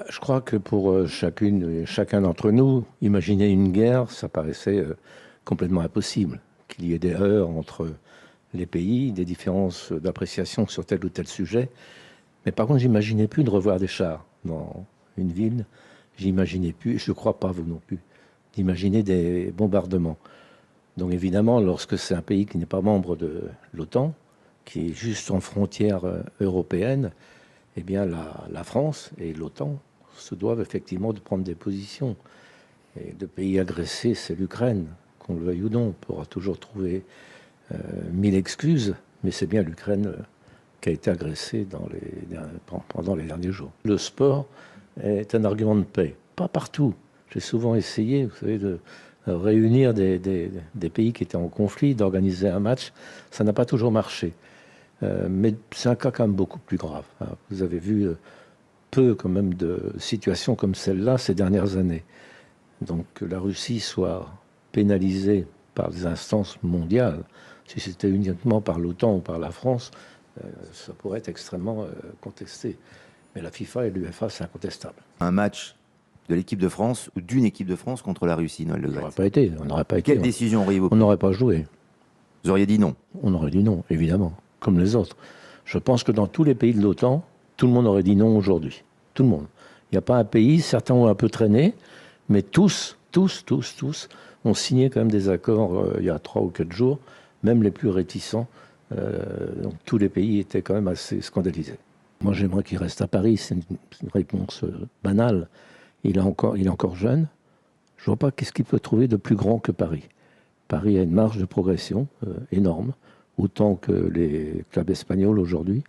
Je crois que pour chacune et chacun d'entre nous, imaginer une guerre, ça paraissait complètement impossible. Qu'il y ait des heurts entre les pays, des différences d'appréciation sur tel ou tel sujet. Mais par contre, j'imaginais plus de revoir des chars dans une ville. J'imaginais plus, et je ne crois pas vous non plus, d'imaginer des bombardements. Donc évidemment, lorsque c'est un pays qui n'est pas membre de l'OTAN, qui est juste en frontière européenne, eh bien la France et l'OTAN se doivent effectivement de prendre des positions. Et le pays agressé, c'est l'Ukraine, qu'on le veuille ou non. On pourra toujours trouver 1000 excuses, mais c'est bien l'Ukraine qui a été agressée pendant les derniers jours. Le sport est un argument de paix. Pas partout. J'ai souvent essayé, vous savez, de réunir des pays qui étaient en conflit, d'organiser un match. Ça n'a pas toujours marché. Mais c'est un cas quand même beaucoup plus grave. Vous avez vu peu quand même de situations comme celle-là ces dernières années. Donc que la Russie soit pénalisée par des instances mondiales, si c'était uniquement par l'OTAN ou par la France, ça pourrait être extrêmement contesté. Mais la FIFA et l'UEFA, c'est incontestable. Un match de l'équipe de France ou d'une équipe de France contre la Russie, Noël Le On Graët. n'aurait pas été. On n'aurait pas été. Quelle décision auriez-vous On prise? n'aurait pas joué. Vous auriez dit non. On aurait dit non, évidemment, comme les autres. Je pense que dans tous les pays de l'OTAN, tout le monde aurait dit non aujourd'hui. Tout le monde. Il n'y a pas un pays, certains ont un peu traîné, mais tous ont signé quand même des accords il y a 3 ou 4 jours, même les plus réticents. Donc tous les pays étaient quand même assez scandalisés. Moi, j'aimerais qu'il reste à Paris. C'est une réponse banale. Il est encore jeune. Je ne vois pas qu'est-ce qu'il peut trouver de plus grand que Paris. Paris a une marge de progression énorme, autant que les clubs espagnols aujourd'hui.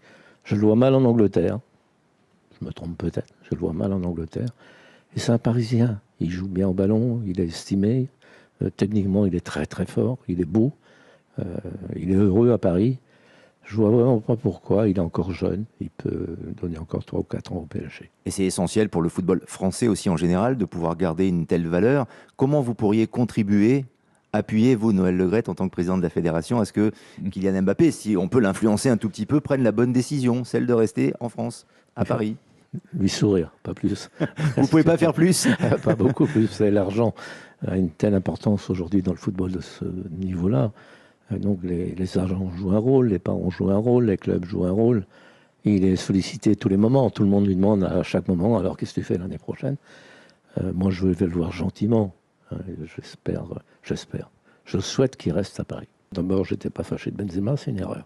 Je le vois mal en Angleterre. Je me trompe peut-être. Je le vois mal en Angleterre. Et c'est un Parisien. Il joue bien au ballon, il est estimé. Techniquement, il est très très fort, il est beau. Il est heureux à Paris. Je vois vraiment pas pourquoi. Il est encore jeune. Il peut donner encore 3 ou 4 ans au PSG. Et c'est essentiel pour le football français aussi en général de pouvoir garder une telle valeur. Comment vous pourriez contribuer, appuyer, vous, Noël Le Graët, en tant que président de la fédération, à ce que Kylian Mbappé, si on peut l'influencer un tout petit peu, prenne la bonne décision, celle de rester en France, à Paris? Lui sourire, pas plus. Vous pouvez pas faire plus? Pas beaucoup plus. Vous savez, l'argent a une telle importance aujourd'hui dans le football de ce niveau-là. Donc les agents jouent un rôle, les parents jouent un rôle, les clubs jouent un rôle. Et il est sollicité tous les moments. Tout le monde lui demande à chaque moment, alors qu'est-ce que tu fais l'année prochaine? Moi, je vais le voir gentiment. J'espère. Je souhaite qu'il reste à Paris. D'abord, je n'étais pas fâché de Benzema, c'est une erreur.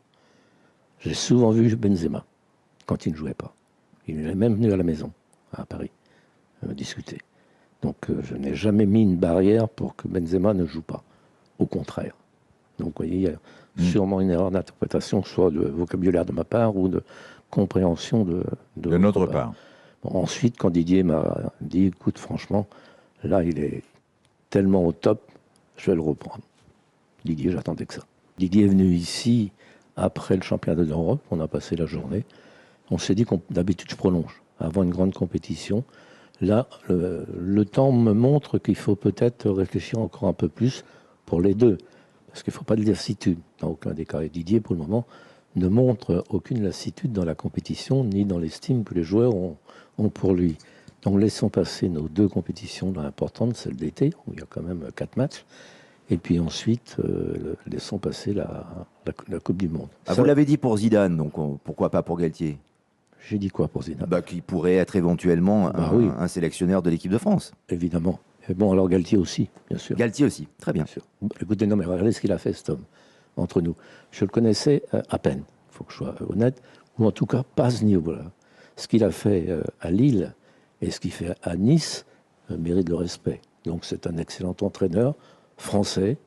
J'ai souvent vu Benzema quand il ne jouait pas. Il est même venu à la maison, à Paris, discuter. Donc, je n'ai jamais mis une barrière pour que Benzema ne joue pas. Au contraire. Donc, vous voyez, il y a sûrement une erreur d'interprétation, soit de vocabulaire de ma part ou de compréhension de notre part. Bon, ensuite, quand Didier m'a dit, écoute, franchement, là, il est tellement au top, je vais le reprendre. Didier, j'attendais que ça. Didier est venu ici après le championnat d'Europe, on a passé la journée. On s'est dit d'habitude, je prolonge avant une grande compétition. Là, le temps me montre qu'il faut peut-être réfléchir encore un peu plus pour les deux. Parce qu'il ne faut pas de lassitude dans aucun des cas. Et Didier, pour le moment, ne montre aucune lassitude dans la compétition, ni dans l'estime que les joueurs ont pour lui. Donc laissons passer nos 2 compétitions importantes, celle d'été, où il y a quand même 4 matchs. Et puis ensuite, laissons passer la Coupe du Monde. Ah, vous l'avez dit pour Zidane, donc pourquoi pas pour Galtier? J'ai dit quoi pour Zidane? Qui pourrait être éventuellement oui. un sélectionneur de l'équipe de France. Évidemment. Et bon, alors Galtier aussi, bien sûr. Galtier aussi, très bien. Bien sûr. Écoutez, non, mais regardez ce qu'il a fait, cet homme, entre nous. Je le connaissais à peine, il faut que je sois honnête, ou en tout cas pas à ce niveau-là. Ce qu'il a fait à Lille et ce qu'il fait à Nice mérite le respect. Donc c'est un excellent entraîneur français.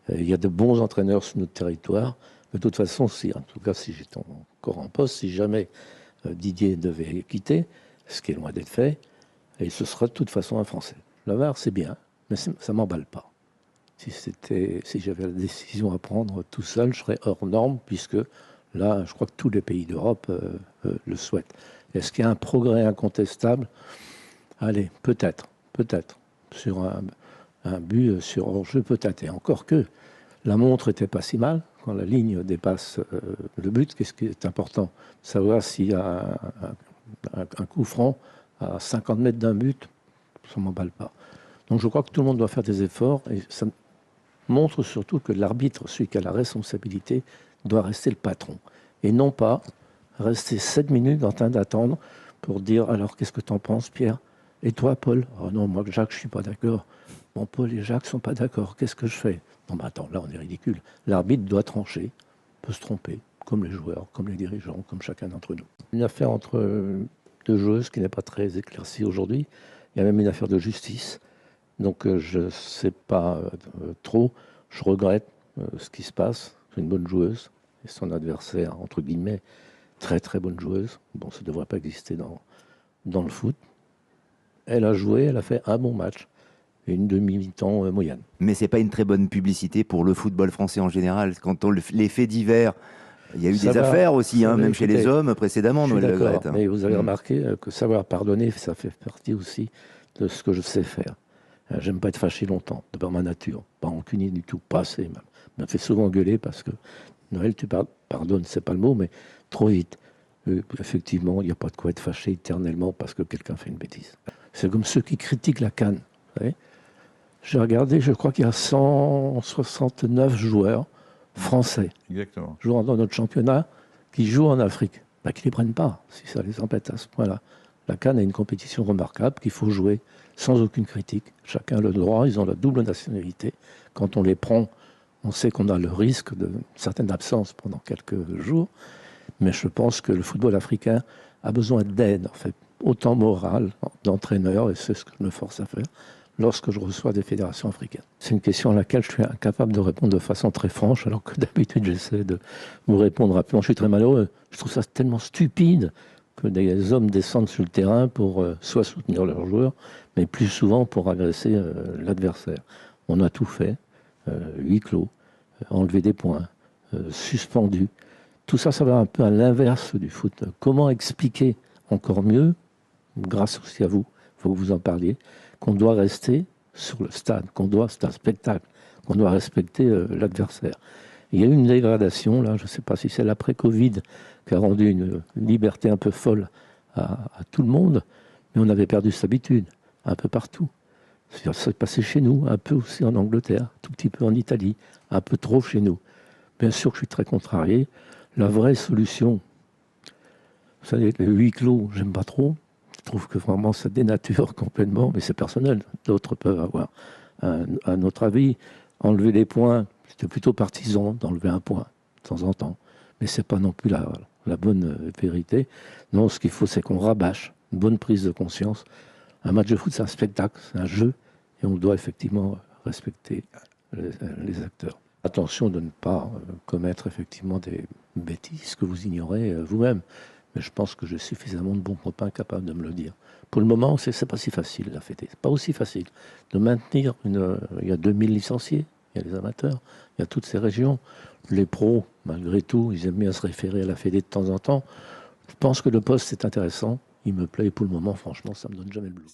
Il y a de bons entraîneurs sur notre territoire. De toute façon, en tout cas, si j'étais encore en poste, si jamais Didier devait quitter, ce qui est loin d'être fait, et ce sera de toute façon un Français. Le VAR, c'est bien, mais ça ne m'emballe pas. Si j'avais la décision à prendre tout seul, je serais hors norme, puisque là, je crois que tous les pays d'Europe le souhaitent. Est-ce qu'il y a un progrès incontestable? Allez, peut-être. Sur un but sur hors-jeu, peut-être. Et encore que la montre n'était pas si mal. Quand la ligne dépasse le but, qu'est-ce qui est important? Savoir s'il y a un coup franc à 50 mètres d'un but, ça ne m'emballe pas. Donc je crois que tout le monde doit faire des efforts et ça montre surtout que l'arbitre, celui qui a la responsabilité, doit rester le patron. Et non pas rester 7 minutes en train d'attendre pour dire alors qu'est-ce que tu en penses, Pierre? Et toi, Paul? Oh non, moi, Jacques, je ne suis pas d'accord. Bon, Paul et Jacques ne sont pas d'accord. Qu'est-ce que je fais? Non, mais attends, là, on est ridicule. L'arbitre doit trancher, peut se tromper, comme les joueurs, comme les dirigeants, comme chacun d'entre nous. Une affaire entre deux joueuses qui n'est pas très éclaircie aujourd'hui. Il y a même une affaire de justice. Donc, je ne sais pas trop. Je regrette ce qui se passe. C'est une bonne joueuse. Et son adversaire, entre guillemets, très très bonne joueuse. Bon, ça ne devrait pas exister dans le foot. Elle a joué, elle a fait un bon match et une demi-mi-temps moyenne. Mais c'est pas une très bonne publicité pour le football français en général. Quand les faits divers, il y a eu des affaires aussi, hein, même chez les hommes précédemment, Noël Le Graët. Mais vous avez remarqué que savoir pardonner, ça fait partie aussi de ce que je sais faire. J'aime pas être fâché longtemps, de par ma nature. Pas rancunier du tout, pas assez même. Je me fais souvent gueuler parce que Noël, tu pardonnes, c'est pas le mot, mais trop vite. Effectivement, il n'y a pas de quoi être fâché éternellement parce que quelqu'un fait une bêtise. C'est comme ceux qui critiquent la CAN. J'ai regardé, je crois qu'il y a 169 joueurs français jouant dans notre championnat qui jouent en Afrique. Bah, qu'ils ne les prennent pas, si ça les embête à ce point-là. La CAN est une compétition remarquable qu'il faut jouer sans aucune critique. Chacun a le droit, ils ont la double nationalité. Quand on les prend, on sait qu'on a le risque de certaines absences pendant quelques jours. Mais je pense que le football africain a besoin d'aide, en fait, autant morale, d'entraîneur, et c'est ce que je me force à faire lorsque je reçois des fédérations africaines. C'est une question à laquelle je suis incapable de répondre de façon très franche, alors que d'habitude j'essaie de vous répondre rapidement. Je suis très malheureux. Je trouve ça tellement stupide que des hommes descendent sur le terrain pour soit soutenir leurs joueurs, mais plus souvent pour agresser l'adversaire. On a tout fait, huis clos, enlever des points, suspendu. Tout ça, ça va un peu à l'inverse du foot. Comment expliquer encore mieux, grâce aussi à vous, il faut que vous en parliez, qu'on doit rester sur le stade, c'est un spectacle, qu'on doit respecter l'adversaire. Il y a eu une dégradation, là, je ne sais pas si c'est l'après-Covid qui a rendu une liberté un peu folle à tout le monde, mais on avait perdu cette habitude, un peu partout. Ça s'est passé chez nous, un peu aussi en Angleterre, tout petit peu en Italie, un peu trop chez nous. Bien sûr que je suis très contrarié. La vraie solution, vous savez, le huis clos, j'aime pas trop. Je trouve que vraiment ça dénature complètement, mais c'est personnel. D'autres peuvent avoir un autre avis. Enlever des points, j'étais plutôt partisan d'enlever un point de temps en temps. Mais c'est pas non plus la bonne vérité. Non, ce qu'il faut, c'est qu'on rabâche une bonne prise de conscience. Un match de foot, c'est un spectacle, c'est un jeu, et on doit effectivement respecter les acteurs. Attention de ne pas commettre effectivement des bêtises que vous ignorez vous-même. Mais je pense que j'ai suffisamment de bons copains capables de me le dire. Pour le moment, c'est pas si facile la fêter. C'est pas aussi facile de maintenir il y a 2000 licenciés, il y a les amateurs, il y a toutes ces régions. Les pros, malgré tout, ils aiment bien se référer à la Fédé de temps en temps. Je pense que le poste est intéressant. Il me plaît pour le moment, franchement, ça me donne jamais le blues.